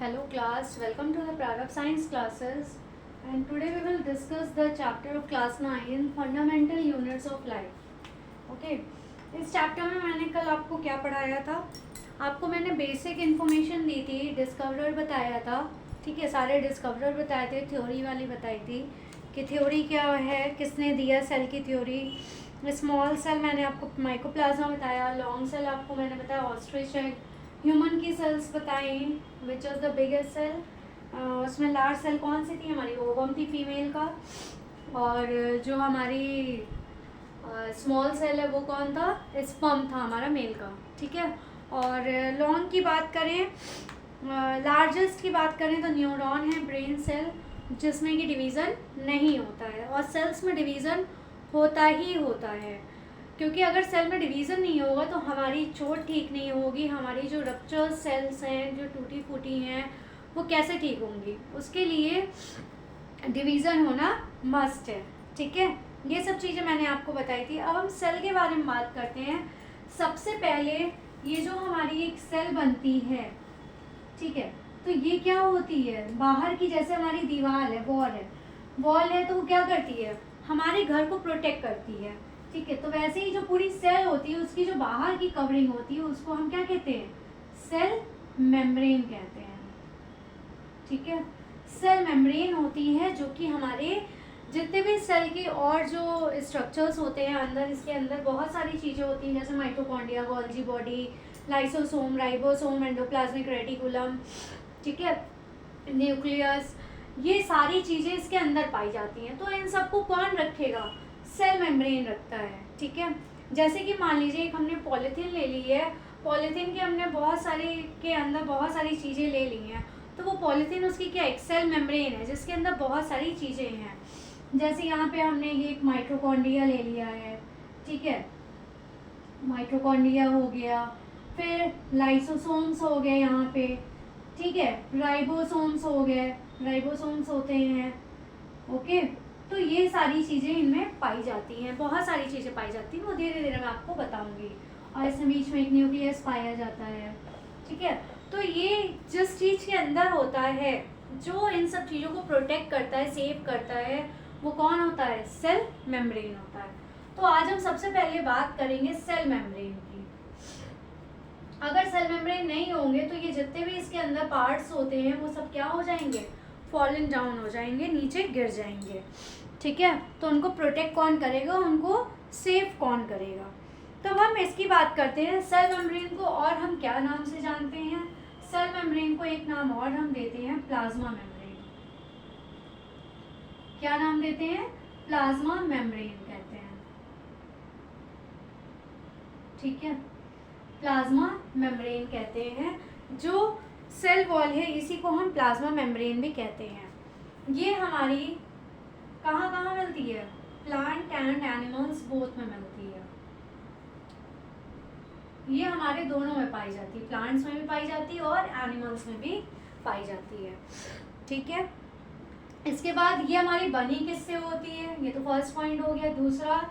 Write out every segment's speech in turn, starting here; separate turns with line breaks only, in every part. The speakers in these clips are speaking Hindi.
Hello class, welcome to the Prarabh Science classes, and today we will discuss the chapter of class 9 Fundamental Units of Life. Okay, इस चैप्टर में मैंने कल आपको क्या पढ़ाया था? आपको मैंने बेसिक इन्फॉर्मेशन दी थी, डिस्कवरर बताया था, ठीक है, सारे डिस्कवरर बताए थे, थ्योरी वाली बताई थी कि थ्योरी क्या है, किसने दिया सेल की थ्योरी। स्मॉल सेल मैंने आपको माइकोप्लाज्मा बताया, लॉन्ग सेल आपको मैंने बताया ऑस्ट्रिच एग, ह्यूमन की सेल्स बताई which is the biggest cell. उसमें लार्ज सेल कौन सी थी? हमारी ओवम थी फीमेल का, और जो हमारी स्मॉल सेल है वो कौन था? स्पर्म था हमारा मेल का, ठीक है। और लॉन्ग की बात करें, लार्जेस्ट की बात करें तो न्यूरॉन है, ब्रेन सेल, जिसमें कि डिवीज़न नहीं होता है, और सेल्स में डिवीज़न होता ही होता है, क्योंकि अगर सेल में डिवीज़न नहीं होगा तो हमारी चोट ठीक नहीं होगी, हमारी जो रप्चर सेल्स हैं जो टूटी फूटी हैं वो कैसे ठीक होंगी, उसके लिए डिवीज़न होना मस्ट है, ठीक है। ये सब चीज़ें मैंने आपको बताई थी। अब हम सेल के बारे में बात करते हैं। सबसे पहले ये जो हमारी एक सेल बनती है, ठीक है, तो ये क्या होती है? बाहर की, जैसे हमारी दीवार है, वॉल है तो वो क्या करती है? हमारे घर को प्रोटेक्ट करती है, ठीक है। तो वैसे ही जो पूरी सेल होती है उसकी जो बाहर की कवरिंग होती है उसको हम क्या कहते हैं? सेल मेम्ब्रेन कहते हैं, ठीक है। सेल मेम्ब्रेन होती है जो कि हमारे जितने भी सेल के और जो स्ट्रक्चर्स होते हैं अंदर, इसके अंदर बहुत सारी चीज़ें होती हैं, जैसे mitochondria, Golgi body, lysosome, ribosome, endoplasmic reticulum, ठीक है, न्यूक्लियस, ये सारी चीज़ें इसके अंदर पाई जाती हैं। तो इन सबको कौन रखेगा? सेल मेम्ब्रेन रखता है, ठीक है। जैसे कि मान लीजिए एक हमने पॉलीथीन ले ली है, पॉलीथीन के हमने बहुत सारी के अंदर बहुत सारी चीज़ें ले ली हैं, तो वो पॉलीथीन उसकी क्या? एक सेल मेम्ब्रेन है जिसके अंदर बहुत सारी चीज़ें हैं। जैसे यहाँ पे हमने ये एक माइटोकॉन्ड्रिया ले लिया है, ठीक है, माइटोकॉन्ड्रिया हो गया, फिर लाइसोसोम्स हो गए यहाँ पे, ठीक है, राइबोसोम्स हो गए, राइबोसोम्स होते हैं, ओके। तो ये सारी चीज़ें इनमें पाई जाती हैं, बहुत सारी चीज़ें पाई जाती हैं, वो धीरे धीरे मैं आपको बताऊंगी। और इसमें बीच में एक न्यूक्लियस पाया जाता है, ठीक है। तो ये जिस चीज़ के अंदर होता है जो इन सब चीज़ों को प्रोटेक्ट करता है, सेव करता है, वो कौन होता है? सेल मेम्ब्रेन होता है। तो आज हम सबसे पहले बात करेंगे सेल मेम्ब्रेन की। अगर सेल मेम्ब्रेन नहीं होंगे तो ये जितने भी इसके अंदर पार्ट्स होते हैं वो सब क्या हो जाएंगे? फॉलन डाउन हो जाएंगे, नीचे गिर जाएंगे, ठीक है। तो उनको प्रोटेक्ट कौन करेगा? उनको सेव कौन करेगा? तो हम इसकी बात करते हैं। सेल मेम्ब्रेन को और हम क्या नाम से जानते हैं? सेल मेम्ब्रेन को एक नाम और हम देते हैं प्लाज्मा मेम्ब्रेन। क्या नाम देते हैं? प्लाज्मा मेम्ब्रेन कहते हैं, ठीक है, प्लाज्मा मेम्ब्रेन कहते हैं। जो सेल वॉल है इसी को हम प्लाज्मा मेम्ब्रेन भी कहते हैं। ये हमारी कहाँ कहाँ मिलती है? प्लांट एंड एनिमल्स बोथ में मिलती है। ये हमारे दोनों में पाई जाती है, प्लांट्स में भी पाई जाती है और एनिमल्स में भी पाई जाती है, ठीक है। इसके बाद ये हमारी बनी किससे होती है? ये तो फर्स्ट पॉइंट हो गया। दूसरा,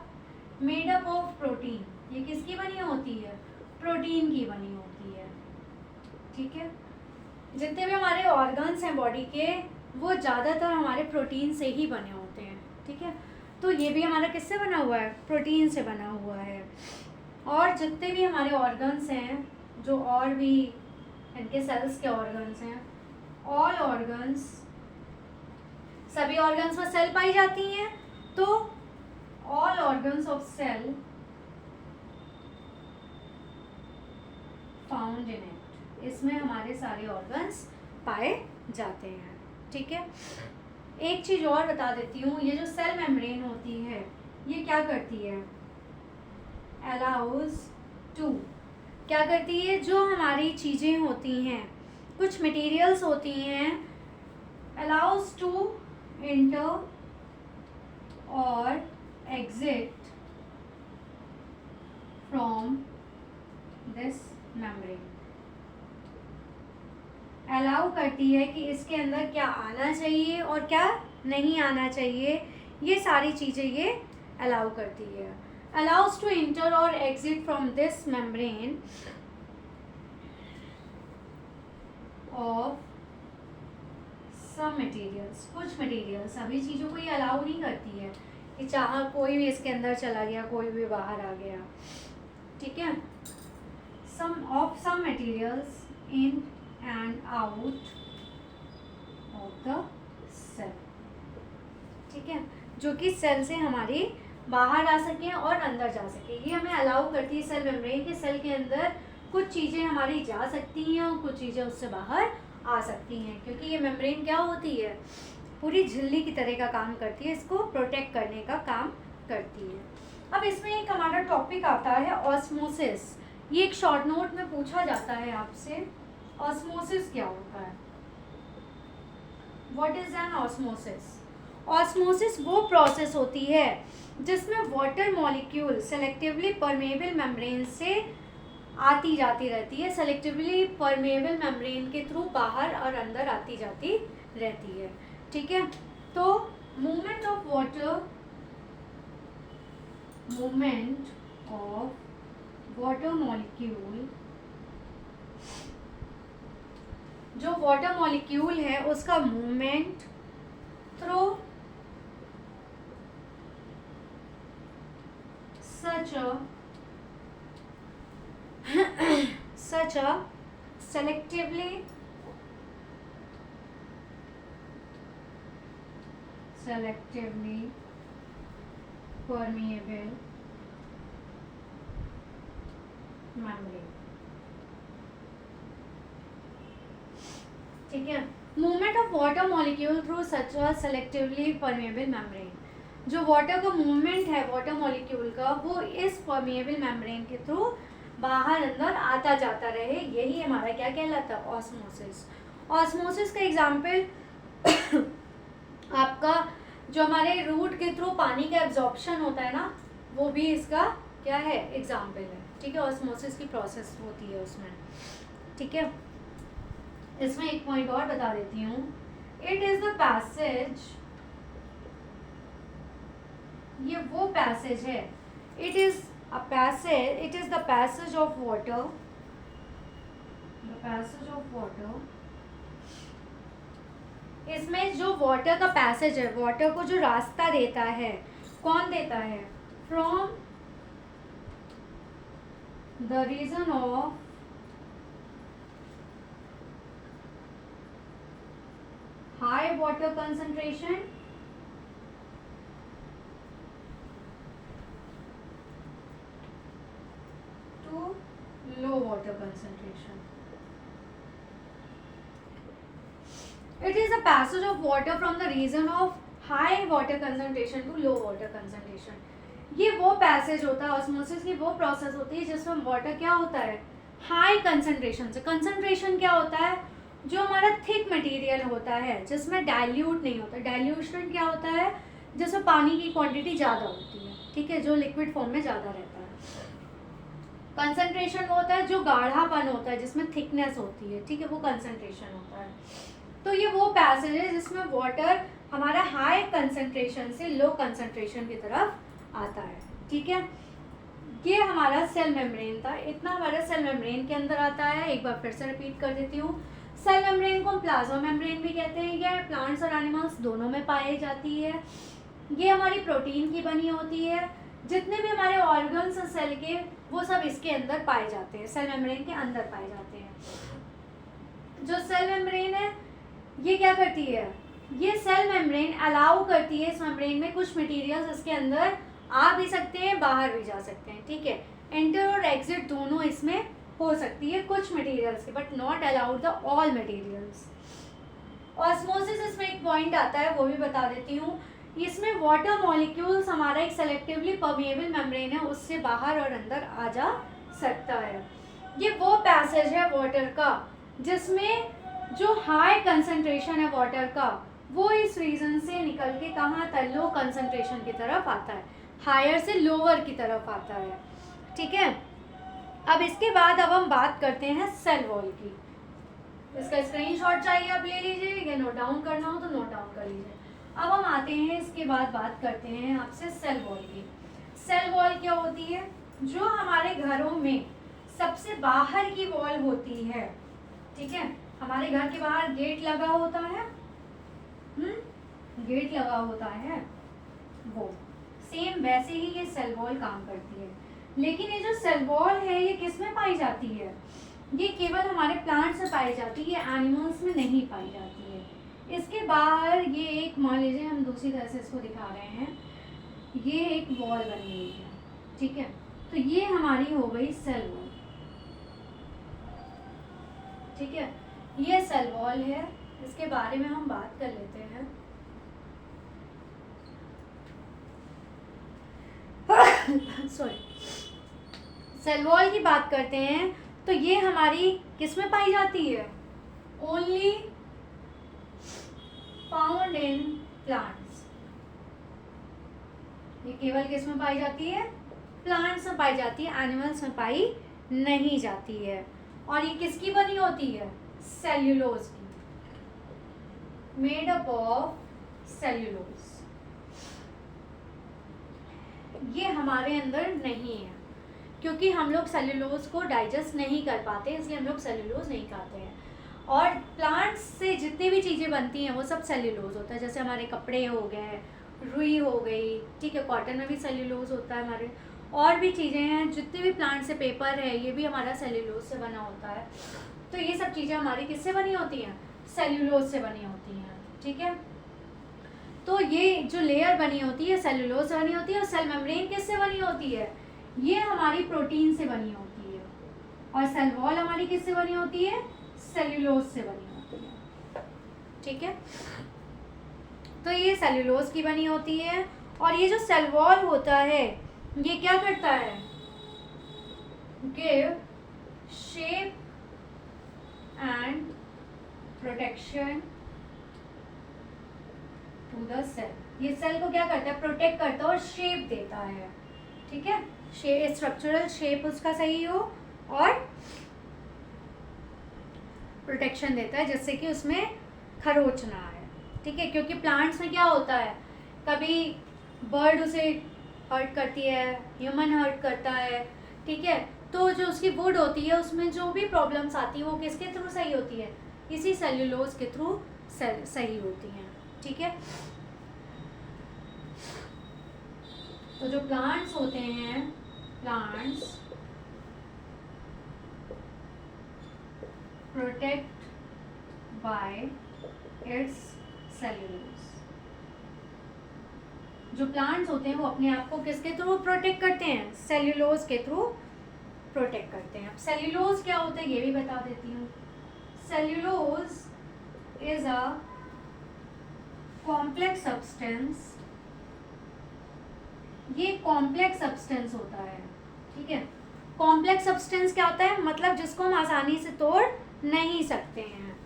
मेड अप ऑफ प्रोटीन। ये किसकी बनी होती है? प्रोटीन की बनी होती है, ठीक है। जितने भी हमारे ऑर्गन्स हैं बॉडी के वो ज़्यादातर हमारे प्रोटीन से ही बने होते हैं, ठीक है। तो ये भी हमारा किससे बना हुआ है? प्रोटीन से बना हुआ है। और जितने भी हमारे ऑर्गन्स हैं, जो और भी इनके सेल्स के ऑर्गन्स हैं, ऑल ऑर्गन्स, सभी ऑर्गन्स में सेल पाई जाती हैं, तो all organs of cell found in it, इसमें हमारे सारे ऑर्गन्स पाए जाते हैं, ठीक है। एक चीज़ और बता देती हूँ, ये जो सेल मेम्ब्रेन होती है ये क्या करती है? अलाउज टू, क्या करती है? जो हमारी चीज़ें होती हैं, कुछ मटेरियल्स होती हैं, अलाउज टू एंटर और exit from this membrane. Allow करती है कि इसके अंदर क्या आना चाहिए और क्या नहीं आना चाहिए, ये सारी चीज़ें ये अलाउ करती है। अलाउज टू एंटर और exit from this membrane of some materials, कुछ मटेरियल्स, सभी चीज़ों को ये अलाउ नहीं करती है कि चाहे कोई भी इसके अंदर चला गया, कोई भी बाहर आ गया, ठीक है। some materials in and out of the cell, ठीक है, जो कि सेल से हमारी बाहर आ सके और अंदर जा सके, ये हमें अलाउ करती है सेल मेम्ब्रेन के। सेल के अंदर कुछ चीज़ें हमारी जा सकती हैं और कुछ चीज़ें उससे बाहर आ सकती हैं, क्योंकि ये मेम्ब्रेन क्या होती है, पूरी झिल्ली की तरह का काम करती है, इसको प्रोटेक्ट करने का काम करती है। अब इसमें एक हमारा टॉपिक आता है ऑस्मोसिस। ये एक शॉर्ट नोट में पूछा जाता है आपसे, ऑस्मोसिस क्या होता है, what is an osmosis. Osmosis वो प्रोसेस होती है जिसमें water molecule selectively permeable membrane से आती जाती रहती है, सेलेक्टिवली परमेबल मेम्ब्रेन के थ्रू बाहर और अंदर आती जाती रहती है, ठीक है। तो मूवमेंट ऑफ वाटर मॉलिक्यूल, जो वाटर मॉलिक्यूल है उसका movement through such a selectively permeable membrane, ठीक है। Movement of water molecule through such a selectively permeable membrane, जो वाटर का मूवमेंट है वाटर मॉलिक्यूल का, वो इस परमेबल मेम्ब्रेन के थ्रू बाहर अंदर आता जाता रहे, यही हमारा क्या कहलाता है, ऑस्मोसिस। ऑस्मोसिस का एग्जाम्पल आपका जो हमारे रूट के थ्रू पानी का एब्जॉर्प्शन होता है ना, वो भी इसका क्या है, एग्जाम्पल है, ठीक है। ऑस्मोसिस की प्रोसेस होती है उसमें, ठीक है। इसमें एक पॉइंट और बता देती हूँ, इट इज द पैसेज, ये वो पैसेज है, it is the passage of water, इसमें जो वाटर का पैसेज है, वाटर को जो रास्ता देता है, कौन देता है, from the region of high water concentration to low water concentration. It is a passage of water from the region of high water concentration to low water concentration. ये वो पैसेज होता है, ऑस्मोसिस की वो प्रोसेस होती है जिसमें वाटर क्या होता है, हाई कंसंट्रेशन से। कंसंट्रेशन क्या होता है, जो हमारा थिक मटेरियल होता है जिसमें डाइल्यूट नहीं होता। डाइल्यूशन क्या होता है, जिसमें पानी की क्वांटिटी ज़्यादा होती है, ठीक है, जो लिक्विड फॉर्म में ज़्यादा रहता है। कंसंट्रेशन वो होता है जो गाढ़ापन होता है, जिसमें थिकनेस होती है, ठीक है, वो कंसंट्रेशन होता है। तो ये वो पैसेज है जिसमें वाटर हमारा हाई कंसंट्रेशन से लो कंसंट्रेशन की तरफ आता है, ठीक है। ये हमारा सेल मेम्ब्रेन था, इतना हमारा सेल मेम्ब्रेन के अंदर आता है। एक बार फिर से रिपीट कर देती हूँ, सेल मेम्ब्रेन को हम प्लाज्मा मेम्ब्रेन भी कहते हैं। ये प्लांट्स और एनिमल्स दोनों में पाई जाती है। ये हमारी प्रोटीन की बनी होती है। जितने भी हमारे ऑर्गन्स हैं सेल के, वो सब इसके अंदर पाए जाते हैं, सेल मेम्ब्रेन के अंदर पाए जाते हैं। जो सेल मेम्ब्रेन है ये क्या करती है, ये सेल मेम्ब्रेन अलाउ करती है इस मेम्ब्रेन में कुछ मटेरियल्स इसके अंदर आ भी सकते हैं, बाहर भी जा सकते हैं, ठीक है। एंटर और एग्जिट दोनों इसमें हो सकती है कुछ मटेरियल्स के, but not allowed the all materials. Osmosis इसमें एक पॉइंट आता है, वो भी बता देती हूँ। इसमें वाटर मॉलिक्यूल्स हमारा एक सेलेक्टिवली परमेबल मेम्ब्रेन है, उससे बाहर और अंदर आ जा सकता है। ये वो पैसेज है वाटर का जिसमें जो हाई कंसंट्रेशन है वाटर का, वो इस रीजन से निकल के कहाँ आता है, लो कंसंट्रेशन की तरफ आता है, हायर से लोअर की तरफ आता है, ठीक है। अब इसके बाद अब हम बात करते हैं सेल वॉल की। इसका स्क्रीनशॉट चाहिए आप ले लीजिए, या नोट डाउन करना हो तो नोट डाउन कर लीजिए। अब हम आते हैं इसके बाद बात करते हैं आपसे सेल वॉल की। सेल वॉल क्या होती है, जो हमारे घरों में सबसे बाहर की वॉल होती है, ठीक है। हमारे घर के बाहर गेट लगा होता है, गेट लगा होता है वो, सेम वैसे ही ये सेल वॉल काम करती है। लेकिन ये जो सेल वॉल है ये किस में पाई जाती है? ये केवल हमारे प्लांट्स में पाई जाती है, एनिमल्स में नहीं पाई जाती है। इसके बाहर ये एक, मान लीजिए हम दूसरी तरह से इसको दिखा रहे हैं, ये एक वॉल बनी हुई है, ठीक है। तो ये हमारी हो गई सेल वॉल, ठीक है। ये सेल वॉल है, इसके बारे में हम बात कर लेते हैं। सॉरी, सेल वॉल की बात करते हैं तो ये हमारी किस में पाई जाती है? Only found in plants. ये केवल किस में पाई जाती है? प्लांट्स में पाई जाती है, एनिमल्स में पाई नहीं जाती है। और ये किसकी बनी होती है? सेल्यूलोज की, मेड अप ऑफ सेल्यूलोज। ये हमारे अंदर नहीं है क्योंकि हम लोग सेल्यूलोज को डाइजेस्ट नहीं कर पाते, इसलिए हम लोग सेल्यूलोज नहीं खाते हैं। और प्लांट्स से जितनी भी चीज़ें बनती हैं वो सब सेल्यूलोज होता है। जैसे हमारे कपड़े हो गए, रुई हो गई, ठीक है, कॉटन में भी सेल्यूलोज होता है हमारे, और भी चीज़ें हैं, जितने भी प्लांट से, पेपर है, ये भी हमारा सेल्यूलोज से बना होता है। तो ये सब चीज़ें हमारी किससे बनी होती हैं? सेल्यूलोज से बनी होती हैं, ठीक है। तो ये जो लेयर बनी होती है सेल्यूलोज से बनी होती है। और सेल मेम्ब्रेन किससे बनी होती है? ये हमारी प्रोटीन से बनी होती है। और सेल वॉल हमारी किससे बनी होती है? सेल्यूलोज से बनी होती है, ठीक है। तो ये सेल्यूलोज की बनी होती है। और ये जो सेल वॉल होता है ये क्या करता है? Give shape and protection to the cell. ये सेल को क्या करता है? प्रोटेक्ट करता है और शेप देता है, ठीक है। स्ट्रक्चरल शेप उसका सही हो और प्रोटेक्शन देता है जिससे कि उसमें खरोच ना आए, ठीक है। क्योंकि प्लांट्स में क्या होता है, कभी बर्ड उसे हर्ट करती है, ह्यूमन हर्ट करता है, ठीक है। तो जो उसकी वुड होती है उसमें जो भी प्रॉब्लम्स आती है वो किसके थ्रू सही होती है? इसी सेल्यूलोज के थ्रू सही होती हैं, ठीक है। तो जो प्लांट्स होते हैं, plants protect bye it's cellulose. जो प्लांट्स होते हैं वो अपने आप को किसके थ्रू प्रोटेक्ट करते हैं? सेल्यूलोज के थ्रू प्रोटेक्ट करते हैं। अब सेल्यूलोज क्या होता है ये भी बता देती हूँ। Cellulose is a complex substance. ये कॉम्प्लेक्स सब्सटेंस होता है, ठीक है। कॉम्प्लेक्स सब्सटेंस क्या होता है? मतलब जिसको हम आसानी से तोड़ नहीं सकते हैं,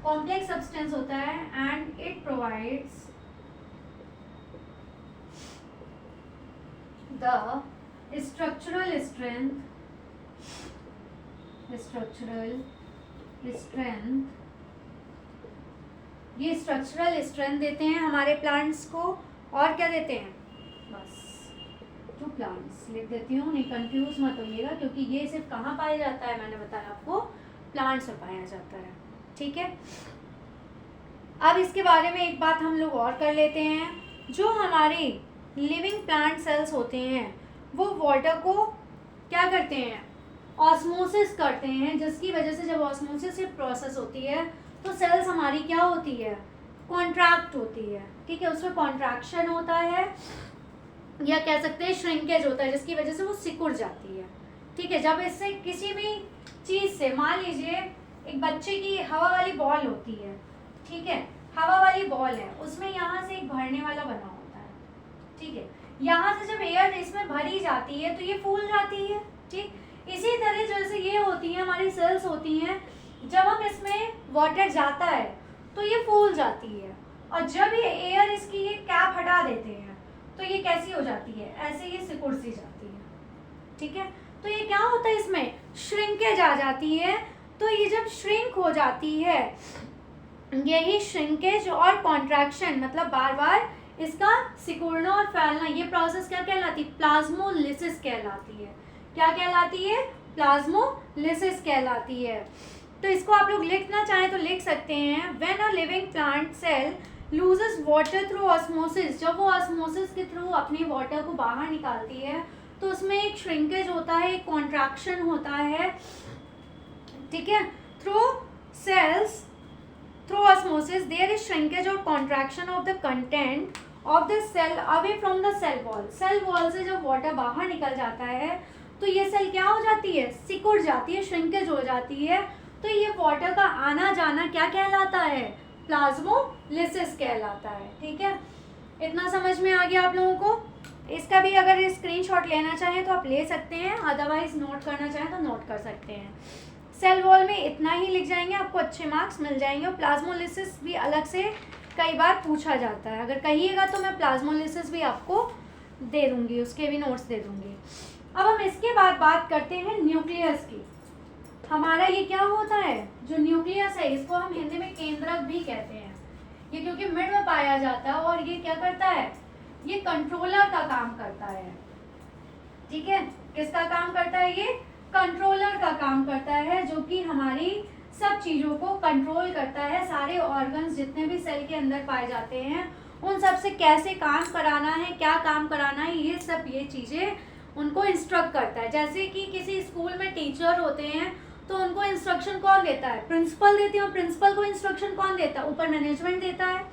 कॉम्प्लेक्स सब्सटेंस होता है। And it provides the structural strength ये स्ट्रक्चरल स्ट्रेंथ देते हैं हमारे प्लांट्स को। और क्या देते हैं? बस टू प्लांट्स लिख देती हूँ, नहीं कंफ्यूज मत होइएगा, क्योंकि ये सिर्फ कहाँ पाया जाता है? मैंने बताया आपको, प्लांट्स में पाया जाता है, ठीक है। अब इसके बारे में एक बात हम लोग और कर लेते हैं। जो हमारे लिविंग प्लांट सेल्स होते हैं वो वाटर को क्या करते हैं? ऑस्मोसिस करते हैं, जिसकी वजह से जब ऑस्मोसिस प्रोसेस होती है तो सेल्स हमारी क्या होती है? कॉन्ट्रैक्ट होती है, ठीक है। उसमें कॉन्ट्रैक्शन होता है या कह सकते हैं श्रिंकेज होता है, जिसकी वजह से वो सिकुड़ जाती है, ठीक है। जब इससे किसी भी चीज़ से, मान लीजिए एक बच्चे की हवा वाली बॉल होती है, ठीक है, हवा वाली बॉल है, उसमें यहाँ से एक भरने वाला बना होता है, ठीक है। यहाँ से जब एयर इसमें भरी जाती है तो ये फूल जाती है, ठीक। इसी तरह जैसे ये होती है हमारी सेल्स होती हैं, जब हम इसमें वाटर जाता है तो ये फूल जाती है, और जब ये एयर इसकी ये कैप हटा देते हैं तो ये कैसी हो जाती है? ऐसे ये सिकुड़ सी जाती है, ठीक है। तो ये क्या होता है? इसमें श्रिंकेज आ जाती है। तो ये जब श्रिंक हो जाती है, यही श्रिंकेज और कॉन्ट्रैक्शन, मतलब बार बार इसका सिकुड़ना और फैलना, ये प्रोसेस क्या कहलाती है? प्लाज्मोलिसिस कहलाती है। क्या कहलाती है? प्लाज्मोलिसिस कहलाती है। तो इसको आप लोग लिखना चाहें तो लिख सकते हैं। When a living plant cell loses water through osmosis, जब वो ऑस्मोसिस के थ्रू अपनी वाटर को बाहर निकालती है तो उसमें एक श्रिंकेज होता है, एक कॉन्ट्रैक्शन होता है, ठीक है। Through cells, through osmosis there is shrinkage और contraction of the content of the cell away from the cell wall. Cell wall से जब वाटर बाहर निकल जाता है तो ये सेल क्या हो जाती है, सिकुड़ जाती है, श्रिंकेज हो जाती है। तो ये वाटर का आना जाना क्या कहलाता है, प्लाज्मोलिसिस कहलाता है, ठीक है। इतना समझ में आ गया आप लोगों को। इसका भी अगर स्क्रीनशॉट लेना चाहें तो आप ले सकते हैं, अदरवाइज नोट करना चाहें तो नोट कर सकते हैं। सेल वॉल में इतना ही लिख जाएंगे, आपको अच्छे मार्क्स मिल जाएंगे। और प्लाज्मोलिसिस भी अलग से कई बार पूछा जाता है, अगर कहिएगा तो मैं प्लाज्मोलिसिस भी आपको दे दूंगी, उसके भी नोट्स दे दूंगी। अब हम इसके बाद बात करते हैं न्यूक्लियस की। हमारा ये क्या होता है, जो न्यूक्लियस है इसको हम हिंदी में केंद्रक भी कहते हैं। ये क्योंकि मिड में पाया जाता है और ये क्या करता है, ये कंट्रोलर का काम करता है, ठीक है। किसका काम करता है, ये कंट्रोलर का काम करता है, जो कि हमारी सब चीज़ों को कंट्रोल करता है। सारे ऑर्गन्स जितने भी सेल के अंदर पाए जाते हैं उन सब से कैसे काम कराना है, क्या काम कराना है, ये सब ये चीज़ें उनको इंस्ट्रक्ट करता है। जैसे कि किसी स्कूल में टीचर होते हैं तो उनको इंस्ट्रक्शन कौन देता है, प्रिंसिपल देते हैं। और प्रिंसिपल को इंस्ट्रक्शन कौन देता है, ऊपर मैनेजमेंट देता है,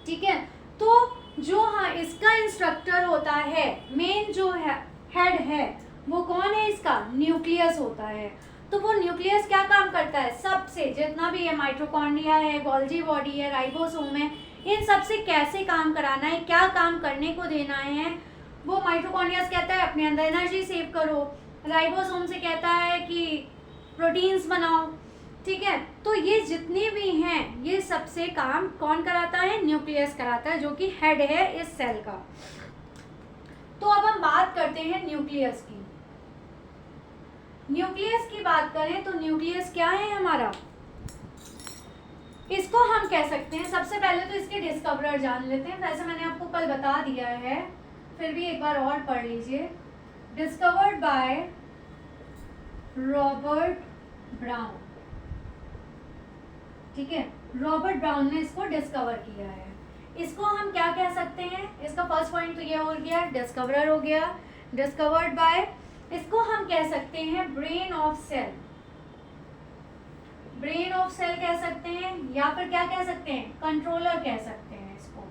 ठीक है। तो जो हाँ इसका इंस्ट्रक्टर होता है, मेन जो है हेड है, वो कौन है, इसका न्यूक्लियस होता है। तो वो न्यूक्लियस क्या काम करता है, सबसे जितना भी है, माइटोकॉन्ड्रिया है, गोल्जी बॉडी है, राइबोसोम है, इन सब से कैसे काम कराना है, क्या काम करने को देना है। वो माइटोकॉन्ड्रिया कहता है अपने अंदर एनर्जी सेव करो, राइबोसोम से कहता है कि प्रोटीन्स बनाओ, ठीक है। तो ये जितने भी हैं ये सबसे काम कौन कराता है, न्यूक्लियस कराता है, जो कि हेड है इस सेल का। तो अब हम बात करते हैं न्यूक्लियस की। न्यूक्लियस की बात करें तो न्यूक्लियस क्या है हमारा, इसको हम कह सकते हैं, सबसे पहले तो इसके डिस्कवरर जान लेते हैं। वैसे मैंने आपको कल बता दिया है, फिर भी एक बार और पढ़ लीजिए। डिस्कवर्ड बाय रॉबर्ट ब्राउन, ठीक है। रॉबर्ट ब्राउन ने इसको डिस्कवर किया है। इसको हम क्या कह सकते हैं, इसका फर्स्ट पॉइंट तो ये हो गया, डिस्कवरर हो गया, डिस्कवर्ड बाय। इसको हम कह सकते हैं brain of cell, brain of cell कह सकते हैं, या फिर क्या कह सकते हैं, कंट्रोलर कह सकते हैं इसको,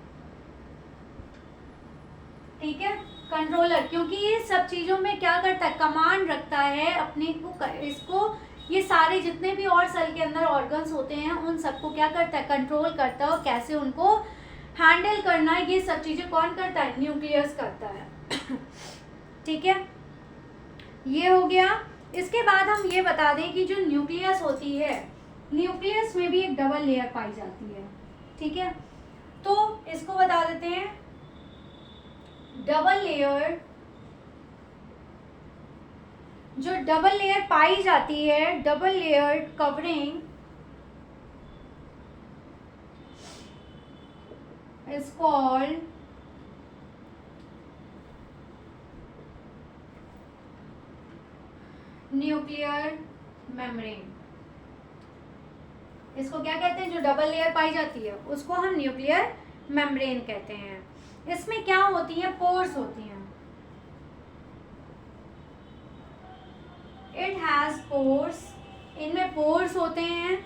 ठीक है। कंट्रोलर, क्योंकि ये सब चीजों में क्या करता है, कमांड रखता है अपने को, इसको ये सारे जितने भी और सेल के अंदर ऑर्गन्स होते हैं उन सबको क्या करता है, कंट्रोल करता है। और कैसे उनको हैंडल करना है ये सब चीजें कौन करता है, न्यूक्लियस करता है, ठीक है। ये हो गया। इसके बाद हम ये बता दें कि जो न्यूक्लियस होती है, न्यूक्लियस में भी एक डबल लेयर पाई जाती है, ठीक है। तो इसको बता देते हैं, डबल लेयर, जो डबल लेयर पाई जाती है, double layer covering is called nuclear membrane. इसको क्या कहते हैं, जो डबल लेयर पाई जाती है उसको हम न्यूक्लियर मेम्ब्रेन कहते हैं। इसमें क्या होती है, पोर्स होती हैं, इट हैज पोर्स, इनमें पोर्स होते हैं।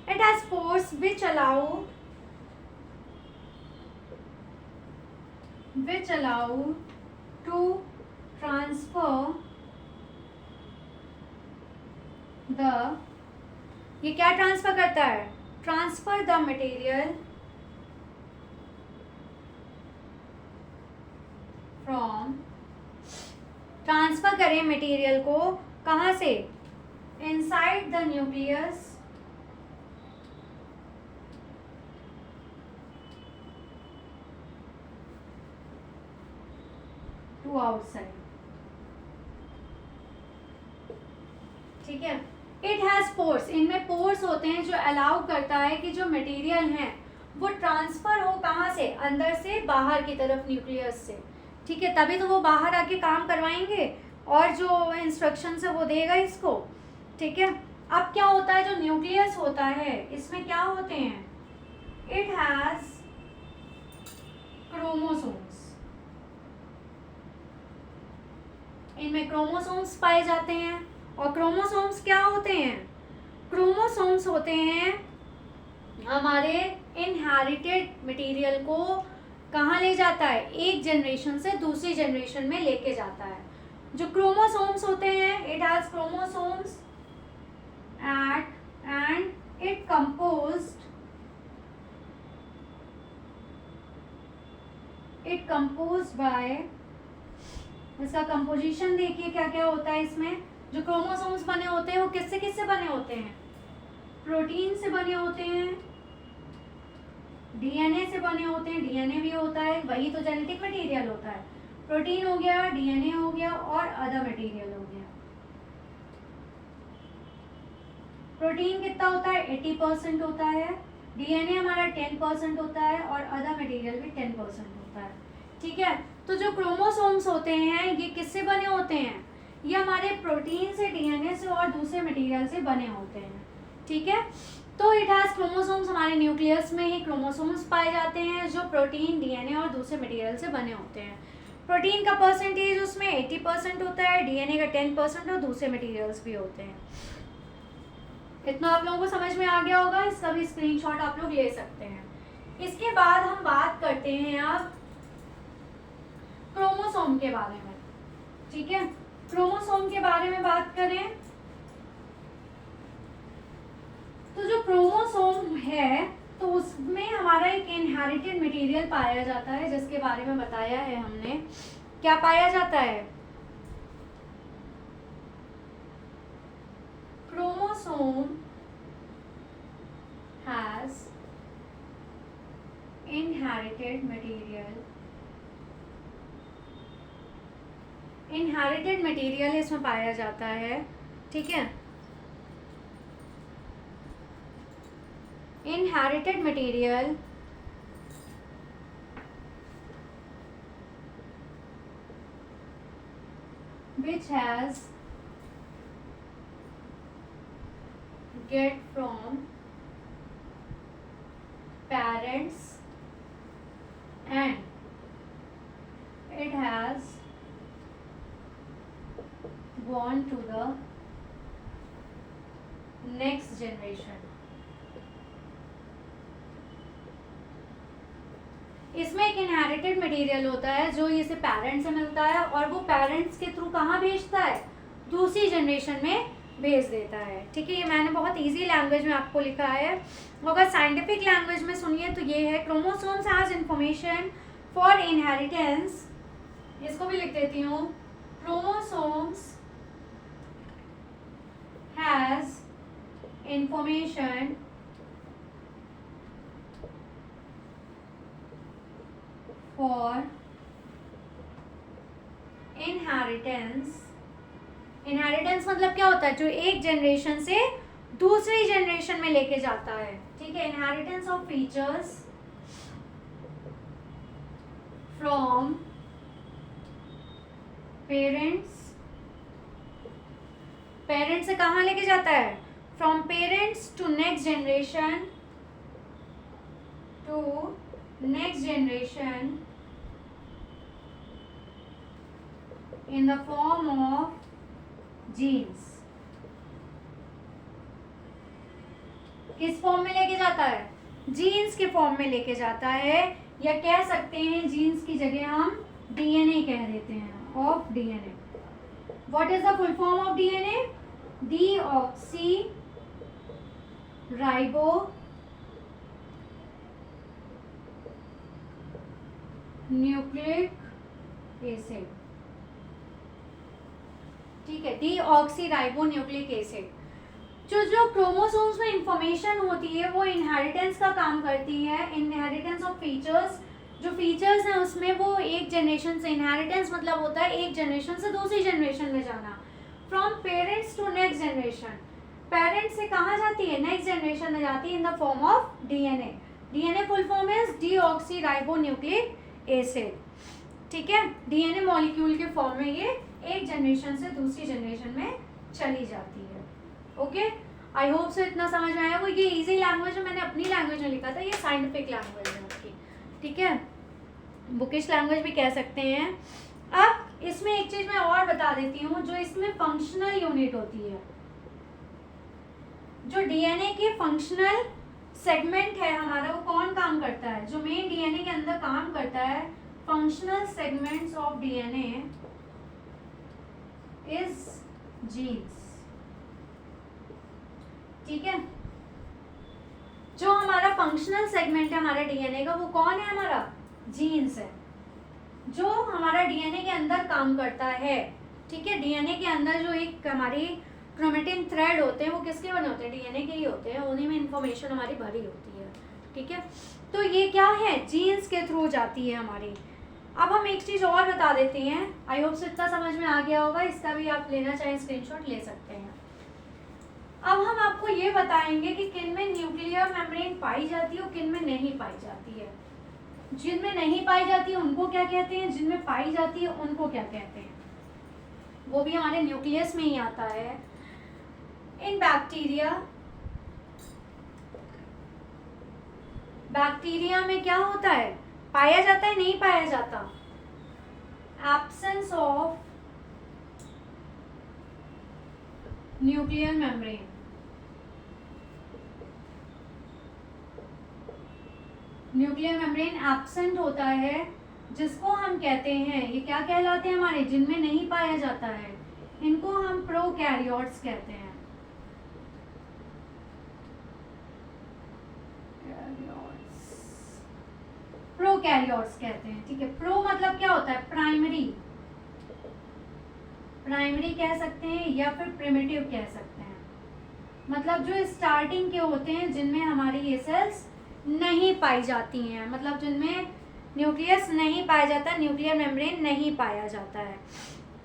It has pores which allow to transfer the, ये क्या ट्रांसफर करता है, transfer the material from, transfer करें मटेरियल को कहाँ से, inside the nucleus to outside, ठीक है। इट हैज पोर्स, इनमें पोर्स होते हैं जो अलाउ करता है कि जो मटेरियल है वो ट्रांसफर हो कहाँ से, अंदर से बाहर की तरफ न्यूक्लियस से, ठीक है। तभी तो वो बाहर आके काम करवाएंगे और जो इंस्ट्रक्शंस है वो देगा इसको, ठीक है। अब क्या होता है, जो न्यूक्लियस होता है इसमें क्या होते हैं, इट हैज क्रोमोसोम्स, इनमें क्रोमोसोम्स पाए जाते हैं। और क्रोमोसोम्स क्या होते हैं? क्रोमोसोम्स होते हैं हमारे इनहेरिटेड मटेरियल को कहाँ ले जाता है? एक जनरेशन से दूसरी जनरेशन में लेके जाता है। जो क्रोमोसोम्स होते हैं, it has chromosomes and it composed bye, इसका कंपोजिशन देखिए क्या क्या होता है इसमें। जो क्रोमोसोम्स बने होते हैं वो किससे किससे बने होते हैं? प्रोटीन से बने होते हैं, डीएनए से बने होते हैं। डीएनए भी होता है, वही तो जेनेटिक मटेरियल होता है। प्रोटीन हो गया, डीएनए हो गया और अदर मटेरियल हो गया। प्रोटीन कितना होता है? 80% होता है। डीएनए हमारा 10% होता है और अदर मटेरियल भी 10% होता है। ठीक है, तो जो क्रोमोसोम्स होते हैं ये किससे बने होते हैं? ये हमारे प्रोटीन से, डीएनए से और दूसरे मटेरियल से बने होते हैं। ठीक है, तो इट हैज क्रोमोसोम्स, हमारे न्यूक्लियस में ही क्रोमोसोम्स पाए जाते हैं जो प्रोटीन, डीएनए और दूसरे मटेरियल से बने होते हैं। प्रोटीन का परसेंटेज उसमें 80% होता है, डीएनए का 10% और दूसरे मटेरियल्स भी होते हैं। इतना आप लोगों को समझ में आ गया होगा, इसका भी स्क्रीनशॉट आप लोग ले सकते हैं। इसके बाद हम बात करते हैं अब क्रोमोसोम के बारे में। ठीक है, क्रोमोसोम के बारे में बात करें तो जो क्रोमोसोम है तो उसमें हमारा एक इनहेरिटेड मटेरियल पाया जाता है, जिसके बारे में बताया है हमने। क्या पाया जाता है? Chromosome has inherited material, inherited material इसमें पाया जाता है। ठीक है, inherited material which has get from parents and it has gone to the next generation। इसमें एक इनहेरिटेड मटेरियल होता है जो इसे पेरेंट्स से मिलता है और वो पेरेंट्स के थ्रू कहाँ भेजता है? दूसरी जनरेशन में भेज देता है। ठीक है, ये मैंने बहुत इजी लैंग्वेज में आपको लिखा है। अगर साइंटिफिक लैंग्वेज में सुनिए तो ये है chromosomes has information for inheritance. इसको भी लिख देती हूँ, chromosomes has information for inheritance. Inheritance मतलब क्या होता है? जो एक जनरेशन से दूसरी जनरेशन में लेके जाता है। ठीक है, inheritance of features from parents. Parents से कहाँ लेके जाता है? From parents to next generation, to next generation in the form of genes। किस फॉर्म में लेके जाता है? जीन्स के फॉर्म में लेके जाता है, या कह सकते हैं जीन्स की जगह हम डीएनए कह देते हैं, of DNA. What is the full form of DNA? Deoxy ribo nucleic acid. ठीक है, डीऑक्सीराइबो न्यूक्लिक एसिड। जो क्रोमोसोम्स में इंफॉर्मेशन होती है वो इनहेरिटेंस का काम करती है। इनहेरिटेंस ऑफ फीचर्स, जो फीचर्स हैं उसमें वो एक जनरेशन से, इनहेरिटेंस मतलब होता है एक जनरेशन से दूसरी जनरेशन में जाना। From parents to next generation, parents से कहाँ जाती है? नेक्स्ट जनरेशन में जाती है in the form of DNA. DNA full form is deoxyribo nucleic acid. ठीक है, डीएनए मॉलिक्यूल के फॉर्म में ये एक जनरेशन से दूसरी जनरेशन में चली जाती है। ओके, आई होप से इतना समझ में आया। वो ये इजी लैंग्वेज है, मैंने अपनी लैंग्वेज में लिखा था, ये साइंटिफिक लैंग्वेज है आपकी। ठीक है, बुकिश लैंग्वेज भी कह सकते हैं। अब इसमें एक चीज मैं और बता देती हूँ, जो इसमें फंक्शनल यूनिट होती है, जो डीएनए के फंक्शनल सेगमेंट है हमारा, वो कौन काम करता है, जो मेन डीएनए के अंदर काम करता है, functional segments of DNA is genes. ठीक है, जो हमारा फंक्शनल सेगमेंट है हमारे डीएनए का, वो कौन है, हमारा जीन्स है, जो हमारा डीएनए के अंदर काम करता है। ठीक है, डीएनए के अंदर जो एक हमारी क्रोमेटिन थ्रेड होते हैं, वो किसके बने होते हैं, डीएनए के ही होते हैं, उन्हीं में इंफॉर्मेशन हमारी भरी होती है। ठीक है, तो ये क्या है, जीन्स के थ्रू जाती है हमारी। अब हम एक चीज़ और बता देते हैं, आई होप से इतना समझ में आ गया होगा, इसका भी आप लेना चाहें स्क्रीनशॉट ले सकते हैं। अब हम आपको ये बताएंगे कि किन में न्यूक्लियर मेम्ब्रेन पाई जाती है और किन में नहीं पाई जाती है। जिनमें नहीं पाई जाती है उनको क्या कहते हैं, जिनमें पाई जाती है उनको क्या कहते हैं, वो भी हमारे न्यूक्लियस में ही आता है। इन बैक्टीरिया में क्या होता है, पाया जाता है, नहीं पाया जाता, absence of nuclear membrane. Nuclear membrane absent होता है, जिसको हम कहते हैं, ये क्या कहलाते हैं हमारे, जिनमें नहीं पाया जाता है, इनको हम प्रोकैरियोट्स कहते हैं। प्रोकैरियोट्स कहते हैं। ठीक है, प्रो मतलब क्या होता है, प्राइमरी, प्राइमरी कह सकते हैं या फिर प्रिमिटिव कह सकते हैं, मतलब जो स्टार्टिंग के होते हैं, जिनमें हमारी ये सेल्स नहीं पाई जाती हैं, मतलब जिनमें न्यूक्लियस नहीं पाया जाता, न्यूक्लियर मेम्ब्रेन नहीं पाया जाता है।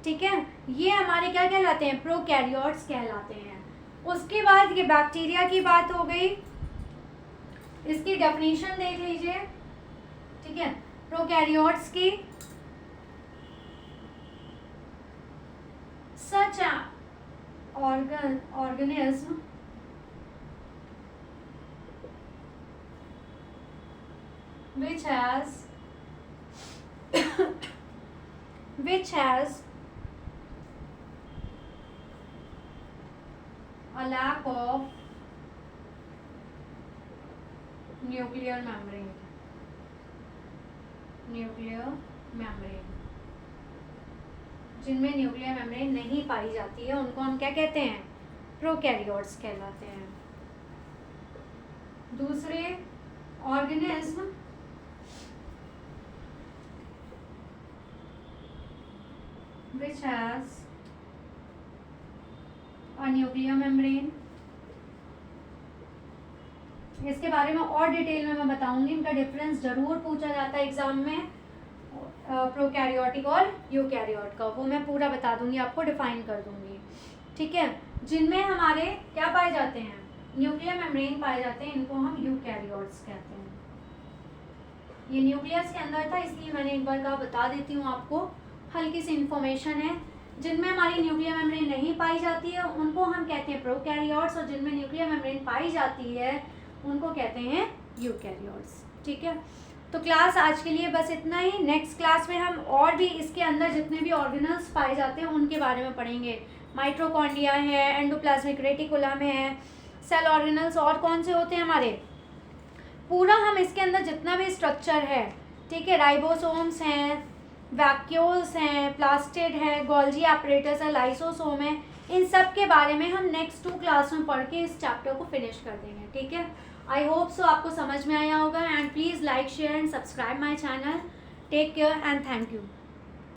ठीक है, ये हमारे क्या कहलाते हैं, प्रोकैरियोट्स कहलाते हैं। उसके बाद ये बैक्टीरिया की बात हो गई, इसकी डेफिनेशन देख लीजिए। ठीक है, प्रोकैरियोट्स की, सच organism which has a lack of nuclear membrane, जिनमें न्यूक्लियर मेम्ब्रेन नहीं पाई जाती है, उनको हम क्या कहते हैं, प्रोकैरियोट्स कहलाते हैं। दूसरे organism which has a nuclear membrane, इसके बारे में और डिटेल में मैं बताऊंगी, इनका डिफरेंस जरूर पूछा जाता है एग्जाम में, प्रोकैरियोटिक और यूकैरियोट का, वो मैं पूरा बता दूंगी आपको, डिफाइन कर दूंगी। ठीक है, जिनमें हमारे क्या पाए जाते हैं, न्यूक्लियर मेम्ब्रेन पाए जाते हैं, इनको हम यूकैरियोट्स कहते हैं। ये न्यूक्लियस के अंदर था, इसलिए मैंने एक बार कहा बता देती हूँ आपको, हल्की सी इंफॉर्मेशन है। जिनमें हमारी न्यूक्लियर मेम्ब्रेन नहीं पाई जाती है उनको हम कहते हैं प्रोकैरियोट्स, और जिनमें न्यूक्लियर मेम्ब्रेन पाई जाती है उनको कहते हैं यूकैरियोट्स। ठीक है, तो क्लास आज के लिए बस इतना ही। नेक्स्ट क्लास में हम और भी इसके अंदर जितने भी ऑर्गेनल्स पाए जाते हैं उनके बारे में पढ़ेंगे। माइटोकॉन्ड्रिया है, एंडोप्लाज्मिक रेटिकुलम है, सेल ऑर्गेनल्स और कौन से होते हैं हमारे, पूरा हम इसके अंदर जितना भी स्ट्रक्चर है, ठीक है, राइबोसोम्स हैं, वैक्यूल्स हैं, प्लास्टिड है, गोल्जी एपरेटस है, लाइसोसोम है, इन सब के बारे में हम नेक्स्ट 2 क्लास में पढ़ के इस चैप्टर को फिनिश कर देंगे। ठीक है, आई होप सो आपको समझ में आया होगा, and please like share and subscribe my channel. Take care and thank you.